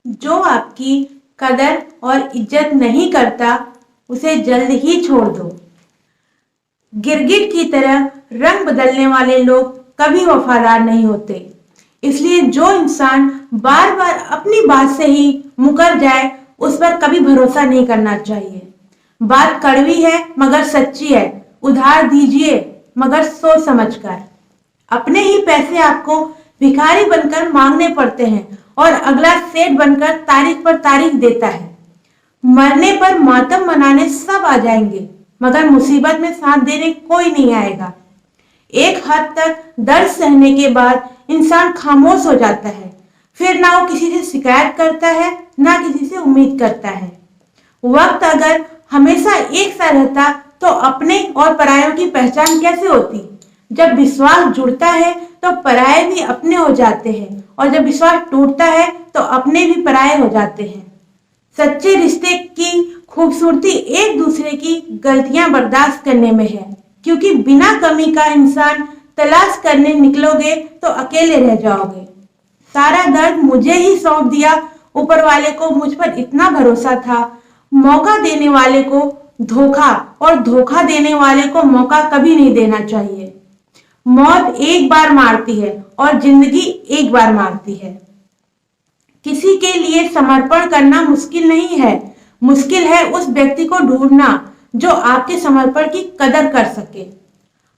जो आपकी कदर और इज्जत नहीं करता उसे जल्द ही छोड़ दो। गिरगिट की तरह रंग बदलने वाले लोग कभी वफादार नहीं होते। इसलिए जो इंसान बार बार अपनी बात से ही मुकर जाए उस पर कभी भरोसा नहीं करना चाहिए। बात कड़वी है मगर सच्ची है। उधार दीजिए मगर सोच समझकर। अपने ही पैसे आपको भिखारी बनकर मांगने पड़ते हैं और अगला सेठ बनकर तारीख पर तारीख देता है। मरने पर मातम मनाने सब आ जाएंगे मगर मुसीबत में साथ देने कोई नहीं आएगा। एक हद तक दर्द सहने के बाद इंसान खामोश हो जाता है। फिर ना वो किसी से शिकायत करता है ना किसी से उम्मीद करता है। वक्त अगर हमेशा एक सा रहता तो अपने और परायों की पहचान कैसे होती। जब विश्वास जुड़ता है तो पराये भी अपने हो जाते हैं और जब विश्वास टूटता है तो अपने भी पराये हो जाते हैं। सच्चे रिश्ते की खूबसूरती एक दूसरे की गलतियां बर्दाश्त करने में है, क्योंकि बिना कमी का इंसान तलाश करने निकलोगे तो अकेले रह जाओगे। सारा दर्द मुझे ही सौंप दिया। ऊपर वाले को मुझ पर इतना भरोसा था। मौका देने वाले को धोखा और धोखा देने वाले को मौका कभी नहीं देना चाहिए। मौत एक बार मारती है और जिंदगी एक बार मारती है। किसी के लिए समर्पण करना मुश्किल नहीं है, मुश्किल है उस व्यक्ति को ढूंढना जो आपके समर्पण की कदर कर सके।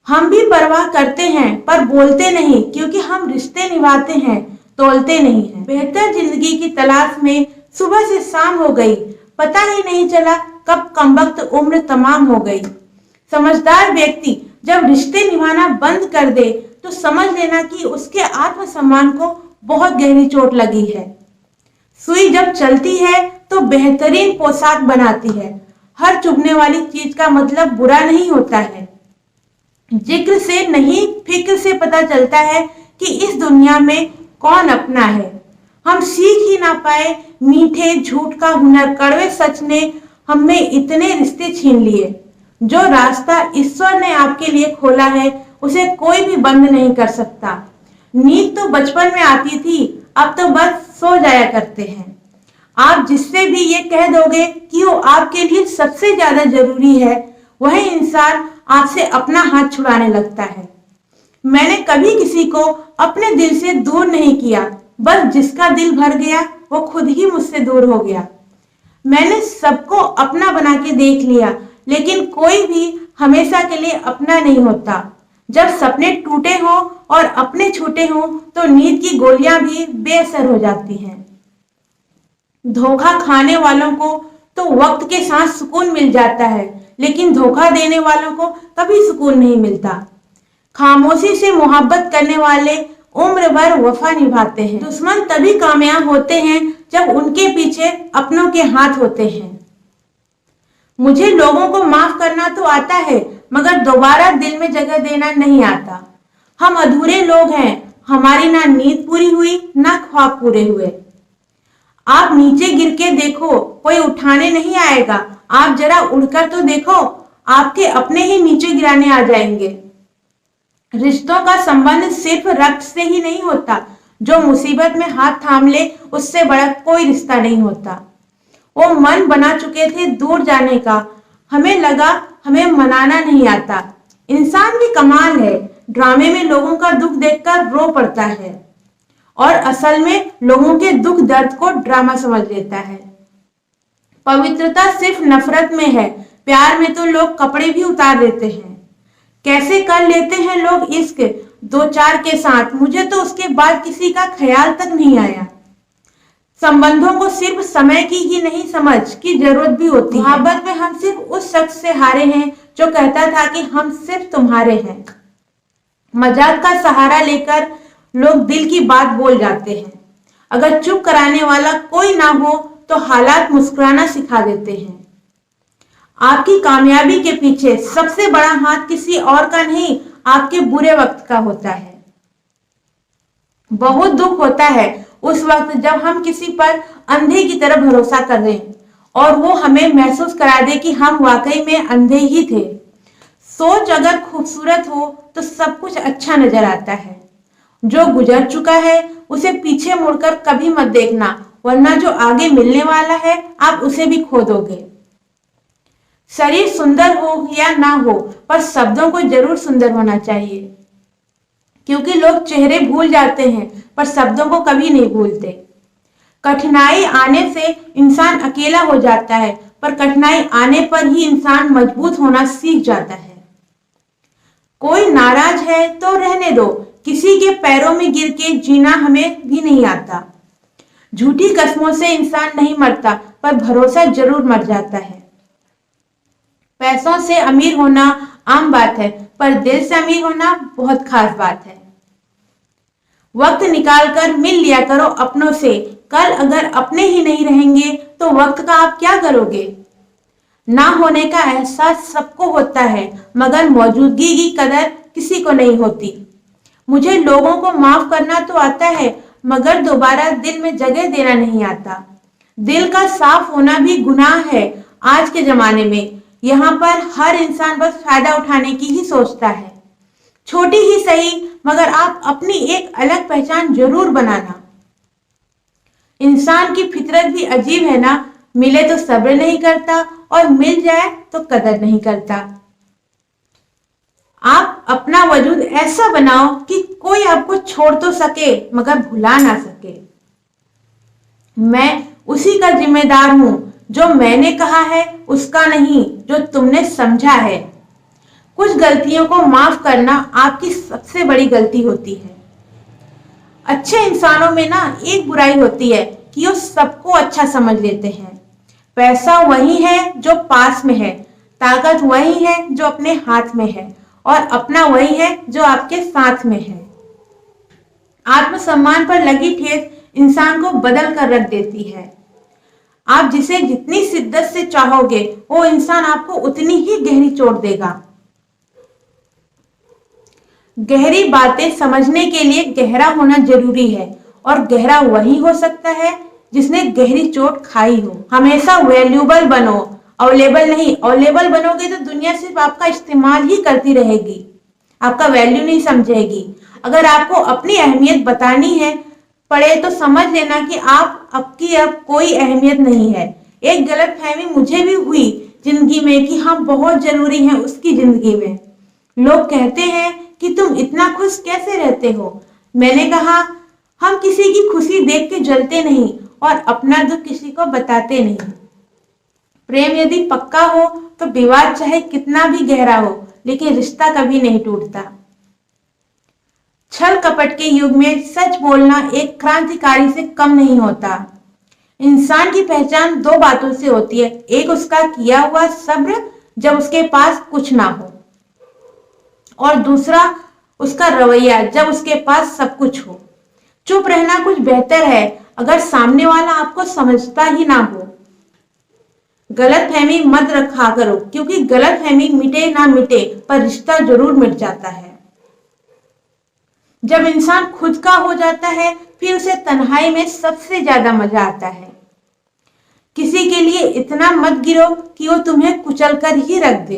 हम भी परवाह करते हैं पर बोलते नहीं, क्योंकि हम रिश्ते निभाते हैं, तोलते नहीं हैं। बेहतर जिंदगी की तलाश में सुबह से शाम हो गई, पता ही नहीं चला कब कमबख्त उम्र तमाम हो गई। समझदार व्यक्ति जब रिश्ते निभाना बंद कर दे तो समझ लेना कि उसके आत्मसम्मान को बहुत गहरी चोट लगी है। सुई जब चलती है तो बेहतरीन पोशाक बनाती है। हर चुभने वाली चीज का मतलब बुरा नहीं होता है। जिक्र से नहीं फिक्र से पता चलता है कि इस दुनिया में कौन अपना है। हम सीख ही ना पाए मीठे झूठ का हुनर, कड़वे सच ने हमें इतने रिश्ते छीन लिए। जो रास्ता ईश्वर ने आपके लिए खोला है उसे कोई भी बंद नहीं कर सकता। नींद तो बचपन में आती थी, अब तो बस सो जाया करते हैं। आप जिससे भी ये कह दोगे कि वो आपके लिए सबसे ज्यादा जरूरी है, वही इंसान आपसे अपना हाथ छुड़ाने लगता है। मैंने कभी किसी को अपने दिल से दूर नहीं किया, बस जिसका दिल भर गया वो खुद ही मुझसे दूर हो गया। मैंने सबको अपना बना के देख लिया, लेकिन कोई भी हमेशा के लिए अपना नहीं होता। जब सपने टूटे हों और अपने छूटे हों तो नींद की गोलियां भी बेअसर हो जाती हैं। धोखा खाने वालों को तो वक्त के साथ सुकून मिल जाता है, लेकिन धोखा देने वालों को कभी सुकून नहीं मिलता। खामोशी से मोहब्बत करने वाले उम्र भर वफा निभाते हैं। दुश्मन तभी कामयाब होते हैं जब उनके पीछे अपनों के हाथ होते हैं। मुझे लोगों को माफ करना तो आता है, मगर दोबारा दिल में जगह देना नहीं आता। हम अधूरे लोग हैं, हमारी ना नींद पूरी हुई ना ख्वाब पूरे हुए। आप नीचे गिर के देखो, कोई उठाने नहीं आएगा। आप जरा उड़कर तो देखो, आपके अपने ही नीचे गिराने आ जाएंगे। रिश्तों का संबंध सिर्फ रक्त से ही नहीं होता। जो मुसीबत में हाथ थाम ले उससे बड़ा कोई रिश्ता नहीं होता। वो मन बना चुके थे दूर जाने का, हमें लगा हमें मनाना नहीं आता। इंसान भी कमाल है, ड्रामे में लोगों का दुख देखकर रो पड़ता है और असल में लोगों के दुख दर्द को ड्रामा समझ लेता है। पवित्रता सिर्फ नफरत में है, प्यार में तो लोग कपड़े भी उतार देते हैं। कैसे कर लेते हैं लोग इश्क दो चार के साथ, मुझे तो उसके बाद किसी का ख्याल तक नहीं आया। संबंधों को सिर्फ समय की ही नहीं समझ की जरूरत भी होती है। मोहब्बत में हम सिर्फ उस शख्स से हारे हैं जो कहता था कि हम सिर्फ तुम्हारे हैं। मजाक का सहारा लेकर लोग दिल की बात बोल जाते हैं। अगर चुप कराने वाला कोई ना हो तो हालात मुस्कुराना सिखा देते हैं। आपकी कामयाबी के पीछे सबसे बड़ा हाथ किसी और का नहीं, आपके बुरे वक्त का होता है। बहुत दुख होता है उस वक्त जब हम किसी पर अंधे की तरह भरोसा कर रहे हैं और वो हमें महसूस करा दे कि हम वाकई में अंधे ही थे। सोच अगर खूबसूरत हो तो सब कुछ अच्छा नजर आता है। जो गुजर चुका है उसे पीछे मुड़कर कभी मत देखना, वरना जो आगे मिलने वाला है आप उसे भी खो दोगे। शरीर सुंदर हो या ना हो, पर शब्दों को जरूर सुंदर होना चाहिए, क्योंकि लोग चेहरे भूल जाते हैं पर शब्दों को कभी नहीं भूलते। कठिनाई आने से इंसान अकेला हो जाता है, पर कठिनाई आने पर ही इंसान मजबूत होना सीख जाता है। कोई नाराज है तो रहने दो, किसी के पैरों में गिर के जीना हमें भी नहीं आता। झूठी कस्मों से इंसान नहीं मरता, पर भरोसा जरूर मर जाता है। पैसों से अमीर होना आम बात है, पर दिल से अमीर होना बहुत खास बात है। वक्त निकालकर मिल लिया करो अपनों से, कल अगर अपने ही नहीं रहेंगे तो वक्त का आप क्या करोगे। ना होने का एहसास सबको होता है, मगर मौजूदगी की कदर किसी को नहीं होती। मुझे लोगों को माफ करना तो आता है, मगर दोबारा दिल में जगह देना नहीं आता। दिल का साफ होना भी गुनाह है आज के जमाने में। यहाँ पर हर इंसान बस फायदा उठाने की ही सोचता है। छोटी ही सही, मगर आप अपनी एक अलग पहचान जरूर बनाना। इंसान की फितरत भी अजीब है ना, मिले तो सब्र नहीं करता और मिल जाए तो कदर नहीं करता। आप अपना वजूद ऐसा बनाओ कि कोई आपको छोड़ तो सके मगर भुला ना सके। मैं उसी का जिम्मेदार हूं, जो मैंने कहा है उसका नहीं, जो तुमने समझा है। कुछ गलतियों को माफ करना आपकी सबसे बड़ी गलती होती है। अच्छे इंसानों में ना एक बुराई होती है कि वो सबको अच्छा समझ लेते हैं। पैसा वही है जो पास में है, ताकत वही है जो अपने हाथ में है, और अपना वही है जो आपके साथ में है। आत्मसम्मान पर लगी ठेस इंसान को बदल कर रख देती है। आप जिसे जितनी शिद्दत से चाहोगे, वो इंसान आपको उतनी ही गहरी चोट देगा। गहरी बातें समझने के लिए गहरा होना जरूरी है, और गहरा वही हो सकता है जिसने गहरी चोट खाई हो। हमेशा वैल्यूबल बनो, अवेलेबल नहीं। अवेलेबल बनोगे तो दुनिया सिर्फ आपका इस्तेमाल ही करती रहेगी, आपका वैल्यू नहीं समझेगी। अगर आपको अपनी अहमियत बतानी है पड़े तो समझ लेना कि आपकी अब कोई अहमियत नहीं है। एक गलतफहमी मुझे भी हुई जिंदगी में कि हम बहुत जरूरी हैं उसकी जिंदगी में। लोग कहते हैं कि तुम इतना खुश कैसे रहते हो। मैंने कहा, हम किसी की खुशी देख के जलते नहीं और अपना दुख किसी को बताते नहीं। प्रेम यदि पक्का हो तो विवाद चाहे कितना भी गहरा हो, लेकिन रिश्ता कभी नहीं टूटता। छल कपट के युग में सच बोलना एक क्रांतिकारी से कम नहीं होता। इंसान की पहचान दो बातों से होती है, एक उसका किया हुआ सब्र जब उसके पास कुछ ना हो, और दूसरा उसका रवैया जब उसके पास सब कुछ हो। चुप रहना कुछ बेहतर है अगर सामने वाला आपको समझता ही ना हो। गलतफहमी मत रखा करो, क्योंकि गलतफहमी मिटे ना मिटे पर रिश्ता जरूर मिट जाता है। जब इंसान खुद का हो जाता है फिर उसे तन्हाई में सबसे ज्यादा मजा आता है। किसी के लिए इतना मत गिरो कि वो तुम्हें कुचल कर ही रख दे।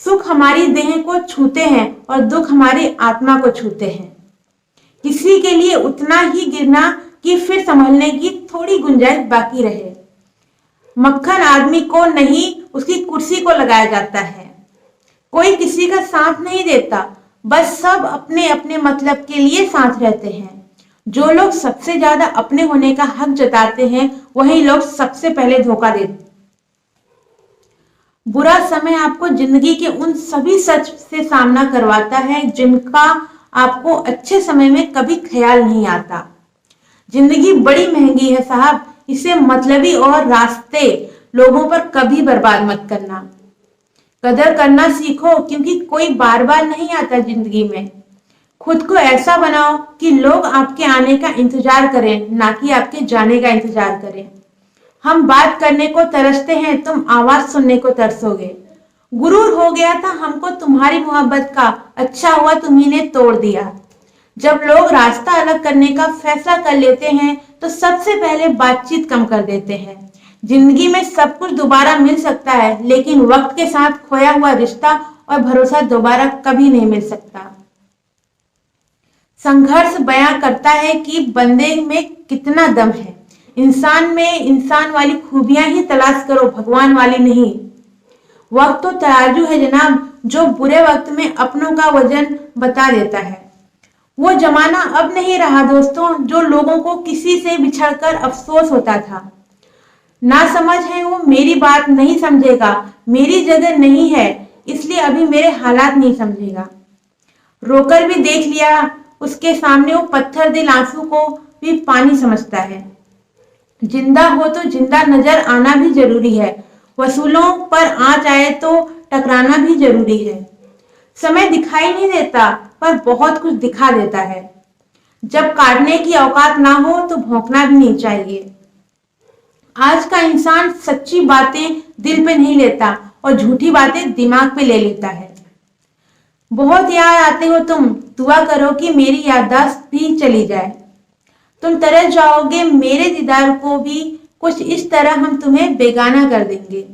सुख हमारी देह को छूते हैं और दुख हमारी आत्मा को छूते हैं। किसी के लिए उतना ही गिरना कि फिर संभलने की थोड़ी गुंजाइश बाकी रहे। मक्खन आदमी को नहीं, उसकी कुर्सी को लगाया जाता है। कोई किसी का साथ नहीं देता, बस सब अपने अपने मतलब के लिए साथ रहते हैं। जो लोग सबसे ज्यादा अपने होने का हक जताते हैं वही लोग सबसे पहले धोखा देते। बुरा समय आपको जिंदगी के उन सभी सच से सामना करवाता है जिनका आपको अच्छे समय में कभी ख्याल नहीं आता। जिंदगी बड़ी महंगी है साहब, इसे मतलबी और रास्ते लोगों पर कभी बर्बाद मत करना। कदर करना सीखो, क्योंकि कोई बार बार नहीं आता जिंदगी में। खुद को ऐसा बनाओ कि लोग आपके आने का इंतजार करें, ना कि आपके जाने का इंतजार करें। हम बात करने को तरसते हैं, तुम आवाज सुनने को तरसोगे। गुरूर हो गया था हमको तुम्हारी मोहब्बत का, अच्छा हुआ तुम्ही ने तोड़ दिया। जब लोग रास्ता अलग करने का फैसला कर लेते हैं तो सबसे पहले बातचीत कम कर देते हैं। जिंदगी में सब कुछ दोबारा मिल सकता है, लेकिन वक्त के साथ खोया हुआ रिश्ता और भरोसा दोबारा कभी नहीं मिल सकता। संघर्ष बयां करता है कि बंदे में कितना दम है। इंसान में इंसान वाली खूबियां ही तलाश करो, भगवान वाली नहीं। वक्त तो तराजू है जनाब, जो बुरे वक्त में अपनों का वजन बता देता है। वो जमाना अब नहीं रहा दोस्तों, जो लोगों को किसी से बिछड़कर अफसोस होता था। ना समझ है वो मेरी बात नहीं समझेगा, मेरी जगह नहीं है इसलिए अभी मेरे हालात नहीं समझेगा। रोकर भी देख लिया, उसके सामने वो पत्थर दिल आंसू को भी पानी समझता है। जिंदा हो तो जिंदा नजर आना भी जरूरी है, वसूलों पर आंच आए तो टकराना भी जरूरी है। समय दिखाई नहीं देता पर बहुत कुछ दिखा देता है। जब काटने की औकात ना हो तो भौंकना भी नहीं चाहिए। आज का इंसान सच्ची बातें दिल पे नहीं लेता और झूठी बातें दिमाग पे ले लेता है। बहुत याद आते हो तुम, दुआ करो कि मेरी याददाश्त भी चली जाए। तुम तरस जाओगे मेरे दीदार को भी, कुछ इस तरह हम तुम्हें बेगाना कर देंगे।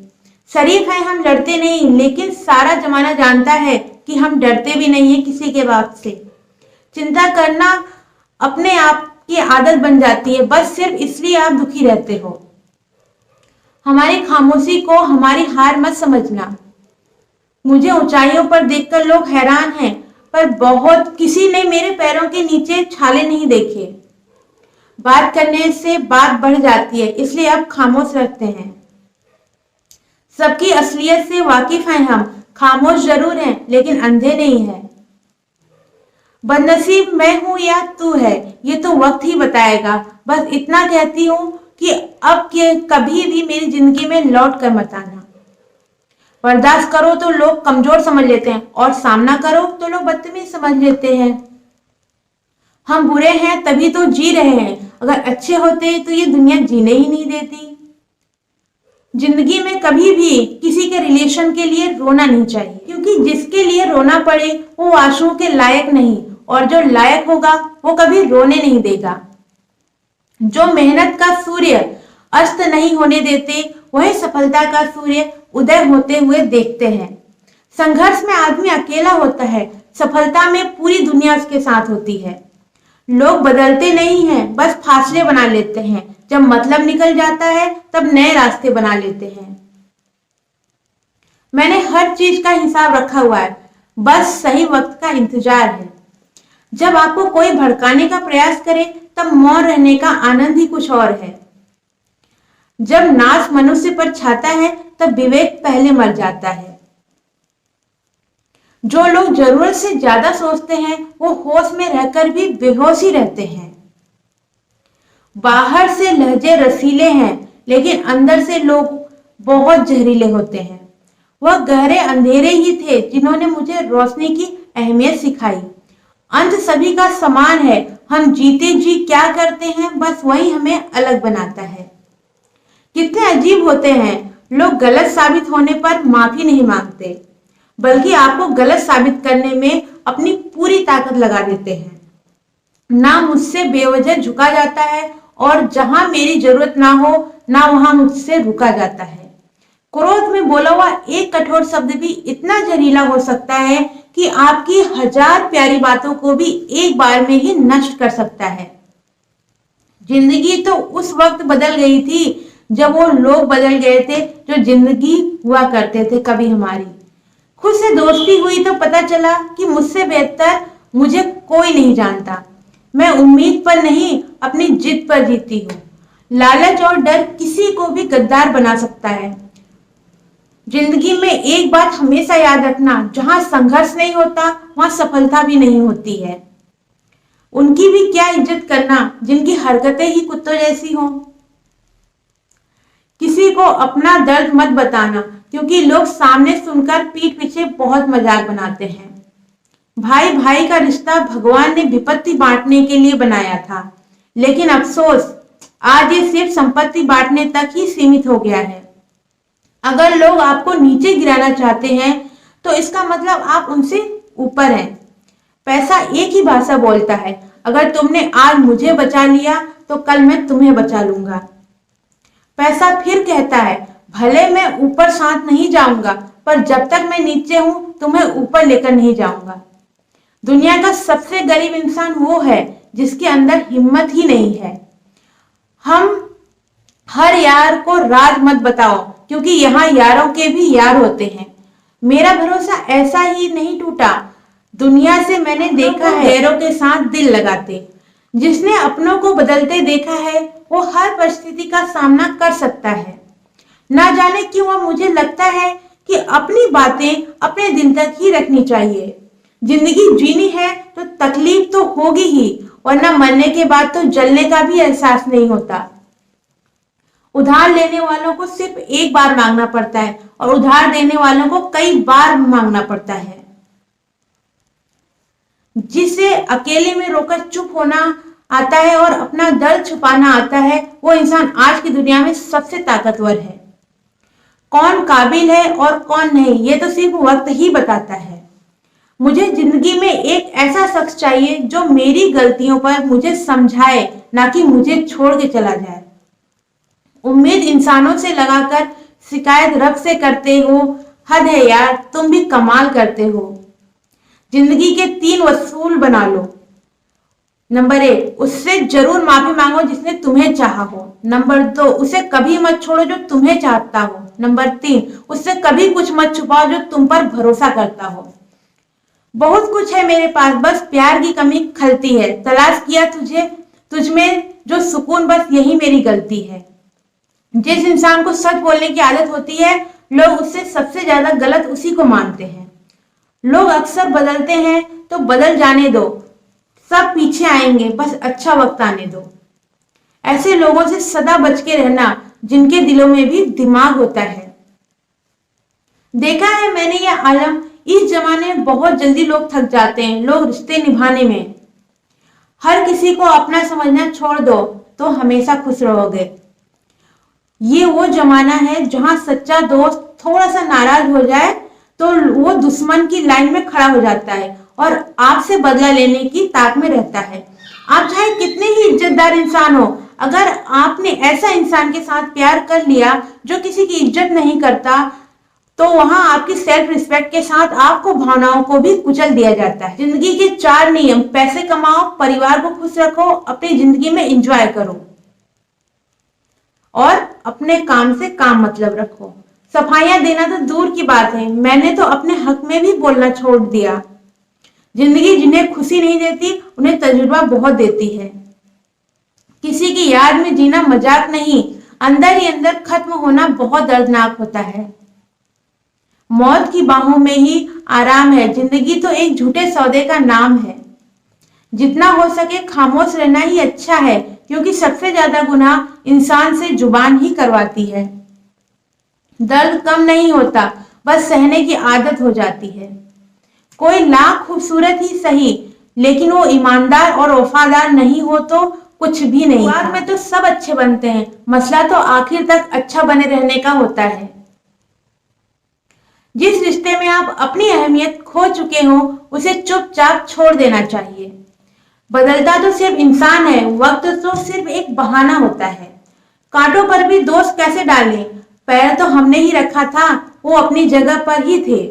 शरीफ है हम लड़ते नहीं, लेकिन सारा जमाना जानता है कि हम डरते भी नहीं है किसी के बाप से। चिंता करना अपने आप की आदत बन जाती है, बस सिर्फ इसलिए आप दुखी रहते हो। हमारी खामोशी को हमारी हार मत समझना। मुझे ऊंचाइयों पर देखकर लोग हैरान हैं, पर बहुत किसी ने मेरे पैरों के नीचे छाले नहीं देखे। बात करने से बात बढ़ जाती है, इसलिए अब खामोश रहते हैं। सबकी असलियत से वाकिफ हैं हम, खामोश जरूर हैं लेकिन अंधे नहीं हैं। बदनसीब मैं हूं या तू है ये तो वक्त ही बताएगा। बस इतना कहती हूं कि अब के कभी भी मेरी जिंदगी में लौट कर मत आना। बर्दाश्त करो तो लोग कमजोर समझ लेते हैं और सामना करो तो लोग बदतमीज समझ लेते हैं। हम बुरे हैं तभी तो जी रहे हैं, अगर अच्छे होते तो ये दुनिया जीने ही नहीं देती। जिंदगी में कभी भी किसी के रिलेशन के लिए रोना नहीं चाहिए, क्योंकि जिसके लिए रोना पड़े वो आंसुओं के लायक नहीं, और जो लायक होगा वो कभी रोने नहीं देगा। जो मेहनत का सूर्य अस्त नहीं होने देते, वही सफलता का सूर्य उदय होते हुए देखते हैं। संघर्ष में आदमी अकेला होता है, सफलता में पूरी दुनिया उसके साथ होती है। लोग बदलते नहीं हैं, बस फासले बना लेते हैं। जब मतलब निकल जाता है तब नए रास्ते बना लेते हैं। मैंने हर चीज का हिसाब रखा हुआ है, बस सही वक्त का इंतजार है। जब आपको कोई भड़काने का प्रयास करे तब मौन रहने का आनंद ही कुछ और है। जब नाश मनुष्य पर छाता है तब विवेक पहले मर जाता है। जो लोग जरूरत से ज्यादा सोचते हैं वो होश में रहकर भी बेहोश ही रहते हैं। बाहर से लहजे रसीले हैं लेकिन अंदर से लोग बहुत जहरीले होते हैं। वह गहरे अंधेरे ही थे जिन्होंने मुझे रोशनी की अहमियत सिखाई। अंत सभी का समान है, हम जीते जी क्या करते हैं बस वही हमें अलग बनाता है। कितने अजीब होते हैं, लोग गलत साबित होने पर माफी नहीं मांगते, बल्कि आपको गलत साबित करने में अपनी पूरी ताकत लगा देते हैं। ना मुझसे बेवजह झुका जाता है और जहां मेरी जरूरत ना हो ना वहां मुझसे रुका जाता है। क्रोध में बोला हुआ एक कठोर शब्द भी इतना जहरीला हो सकता है कि आपकी 1000 प्यारी बातों को भी एक बार में ही नष्ट कर सकता है। जिंदगी तो उस वक्त बदल गई थी जब वो लोग बदल गए थे जो जिंदगी हुआ करते थे कभी हमारी। खुद से दोस्ती हुई तो पता चला कि मुझसे बेहतर मुझे कोई नहीं जानता। मैं उम्मीद पर नहीं अपनी जिद पर जीती हूँ। लालच और डर किसी को भी गद्दार बना सकता है। जिंदगी में एक बात हमेशा याद रखना, जहां संघर्ष नहीं होता वहां सफलता भी नहीं होती है। उनकी भी क्या इज्जत करना जिनकी हरकतें ही कुत्तों जैसी हों। किसी को अपना दर्द मत बताना, क्योंकि लोग सामने सुनकर पीठ पीछे बहुत मजाक बनाते हैं। भाई भाई का रिश्ता भगवान ने विपत्ति बांटने के लिए बनाया था, लेकिन अफसोस आज ये सिर्फ संपत्ति बांटने तक ही सीमित हो गया है। अगर लोग आपको नीचे गिराना चाहते हैं तो इसका मतलब आप उनसे ऊपर हैं। पैसा एक ही भाषा बोलता है, अगर तुमने आज मुझे बचा लिया तो कल मैं तुम्हें बचा लूंगा। पैसा फिर कहता है, भले मैं ऊपर साथ नहीं जाऊंगा पर जब तक मैं नीचे हूं तुम्हें ऊपर लेकर नहीं जाऊंगा। दुनिया का सबसे गरीब इंसान वो है जिसके अंदर हिम्मत ही नहीं है। हम हर यार को राज मत बताओ, क्योंकि यहाँ यारों के भी यार होते हैं। मेरा भरोसा ऐसा ही नहीं टूटा। दुनिया से मैंने देखा है गैरों के साथ दिल लगाते। जिसने अपनों को बदलते देखा है वो हर परिस्थिति का सामना कर सकता है। ना जाने क्यों अब मुझे लगता है कि अपनी बातें अपने दिल तक ही रखनी चाहिए। जिंदगी जीनी है तो तकलीफ तो होगी ही, वरना मरने के बाद तो जलने का भी एहसास नहीं होता। उधार लेने वालों को सिर्फ एक बार मांगना पड़ता है और उधार देने वालों को कई बार मांगना पड़ता है। जिसे अकेले में रोकर चुप होना आता है और अपना दर्द छुपाना आता है, वो इंसान आज की दुनिया में सबसे ताकतवर है। कौन काबिल है और कौन नहीं, ये तो सिर्फ वक्त ही बताता है। मुझे जिंदगी में एक ऐसा शख्स चाहिए जो मेरी गलतियों पर मुझे समझाए, ना कि मुझे छोड़ के चला जाए। उम्मीद इंसानों से लगाकर शिकायत रब से करते हो, हद है यार, तुम भी कमाल करते हो। जिंदगी के 3 वसूल बना लो। नंबर 1, उससे जरूर माफी मांगो जिसने तुम्हें चाहा हो। नंबर 2, उसे कभी मत छोड़ो जो तुम्हें चाहता हो। नंबर 3, उससे कभी कुछ मत छुपाओ जो तुम पर भरोसा करता हो। बहुत कुछ है मेरे पास, बस प्यार की कमी खलती है। तलाश किया तुझमें जो सुकून, बस यही मेरी गलती है। जिस इंसान को सच बोलने की आदत होती है, लोग उससे सबसे ज्यादा गलत उसी को मानते हैं। लोग अक्सर बदलते हैं तो बदल जाने दो, सब पीछे आएंगे, बस अच्छा वक्त आने दो। ऐसे लोगों से सदा बच के रहना जिनके दिलों में भी दिमाग होता है। देखा है मैंने यह आलम, इस जमाने में बहुत जल्दी लोग थक जाते हैं। लोग रिश्ते निभाने में हर किसी को अपना समझना छोड़ दो तो हमेशा खुश रहोगे। ये वो जमाना है जहां सच्चा दोस्त थोड़ा सा नाराज हो जाए तो वो दुश्मन की लाइन में खड़ा हो जाता है और आपसे बदला लेने की ताक में रहता है। आप चाहे कितने ही इज्जतदार इंसान हो, अगर आपने ऐसा इंसान के साथ प्यार कर लिया जो किसी की इज्जत नहीं करता, तो वहां आपकी सेल्फ रिस्पेक्ट के साथ आपको भावनाओं को भी कुचल दिया जाता है। जिंदगी के 4 नियम: पैसे कमाओ, परिवार को खुश रखो, अपनी जिंदगी में एंजॉय करो और अपने काम से काम मतलब रखो। सफाइयां देना तो दूर की बात है, मैंने तो अपने हक में भी बोलना छोड़ दिया। जिंदगी जिन्हें खुशी नहीं देती उन्हें तजुर्बा बहुत देती है। किसी की याद में जीना मजाक नहीं, अंदर ही अंदर खत्म होना बहुत दर्दनाक होता है। मौत की बाहों में ही आराम है। जिंदगी तो एक झूठे सौदे का नाम है। जितना हो सके खामोश रहना ही अच्छा है, क्योंकि सबसे ज्यादा गुनाह इंसान से जुबान ही करवाती है। दर्द कम नहीं होता, बस सहने की आदत हो जाती है। कोई लाख खूबसूरत ही सही, लेकिन वो ईमानदार और वफादार नहीं हो तो कुछ भी नहीं। बाद में तो सब अच्छे बनते हैं, मसला तो आखिर तक अच्छा बने रहने का होता है। जिस रिश्ते में आप अपनी अहमियत खो चुके हो, उसे चुपचाप छोड़ देना चाहिए। बदलता तो सिर्फ इंसान है, वक्त तो सिर्फ एक बहाना होता है। कांटों पर भी दोष कैसे डालें, पैर तो हमने ही रखा था, वो अपनी जगह पर ही थे।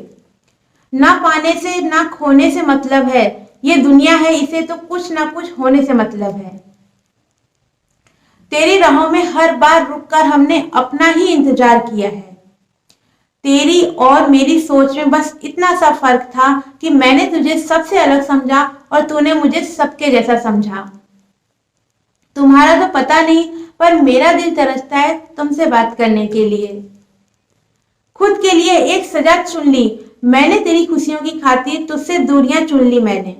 ना पाने से ना खोने से मतलब है, ये दुनिया है, इसे तो कुछ ना कुछ होने से मतलब है। तेरी राहों में हर बार रुककर हमने अपना ही इंतजार किया है। तेरी और मेरी सोच में बस इतना सा फर्क था कि मैंने तुझे सबसे अलग समझा और तूने मुझे सबके जैसा समझा। तुम्हारा तो पता नहीं, पर मेरा दिल तरसता है तुमसे बात करने के लिए। खुद के लिए एक सजा चुन ली मैंने, तेरी खुशियों की खातिर तुझसे दूरियां चुन ली मैंने।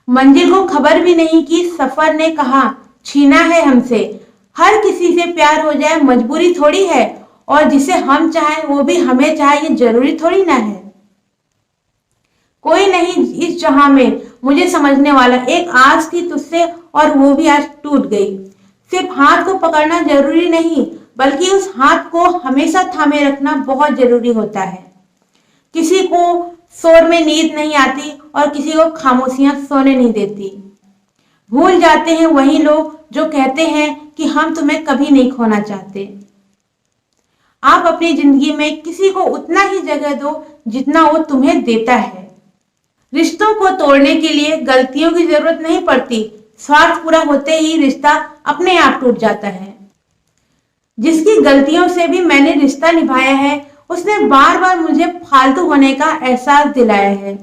मंजिल को खबर भी नहीं की, सफर ने कहा छीना है हमसे। हर किसी से प्यार हो जाए मजबूरी थोड़ी है, और जिसे हम चाहें वो भी हमें चाहे ये जरूरी थोड़ी ना है। कोई नहीं इस जहां में मुझे समझने वाला, एक आस थी तुझसे और वो भी आज टूट गई। सिर्फ हाथ को पकड़ना जरूरी नहीं, बल्कि उस हाथ को हमेशा थामे रखना बहुत जरूरी होता है। किसी को शोर में नींद नहीं आती और किसी को खामोशियां सोने नहीं देती। भूल जाते हैं वही लोग जो कहते हैं कि हम तुम्हें कभी नहीं खोना चाहते। आप अपनी जिंदगी में किसी को उतना ही जगह दो जितना वो तुम्हें देता है। रिश्तों को तोड़ने के लिए गलतियों की जरूरत नहीं पड़ती, स्वार्थ पूरा होते ही रिश्ता अपने आप टूट जाता है। जिसकी गलतियों से भी मैंने रिश्ता निभाया है, उसने बार बार मुझे फालतू होने का एहसास दिलाया है।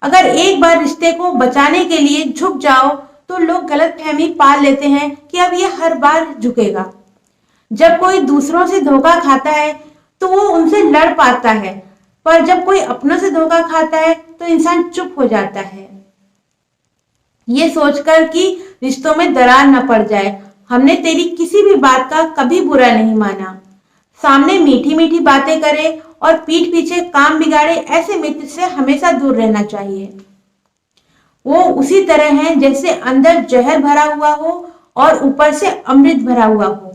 अगर एक बार रिश्ते को बचाने के लिए झुक जाओ तो लोग गलतफहमी पाल लेते हैं कि अब ये हर बार झुकेगा। जब कोई दूसरों से धोखा खाता है तो वो उनसे लड़ पाता है, पर जब कोई अपनों से धोखा खाता है तो इंसान चुप हो जाता है, ये सोचकर कि रिश्तों में दरार न पड़ जाए। हमने तेरी किसी भी बात का कभी बुरा नहीं माना। सामने मीठी मीठी बातें करे और पीठ पीछे काम बिगाड़े ऐसे मित्र से हमेशा दूर रहना चाहिए। वो उसी तरह हैं जैसे अंदर जहर भरा हुआ हो और ऊपर से अमृत भरा हुआ हो।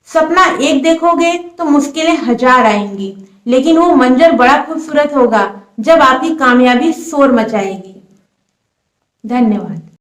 सपना एक देखोगे तो मुश्किलें हजार आएंगी, लेकिन वो मंजर बड़ा खूबसूरत होगा जब आपकी कामयाबी शोर मचाएगी। धन्यवाद।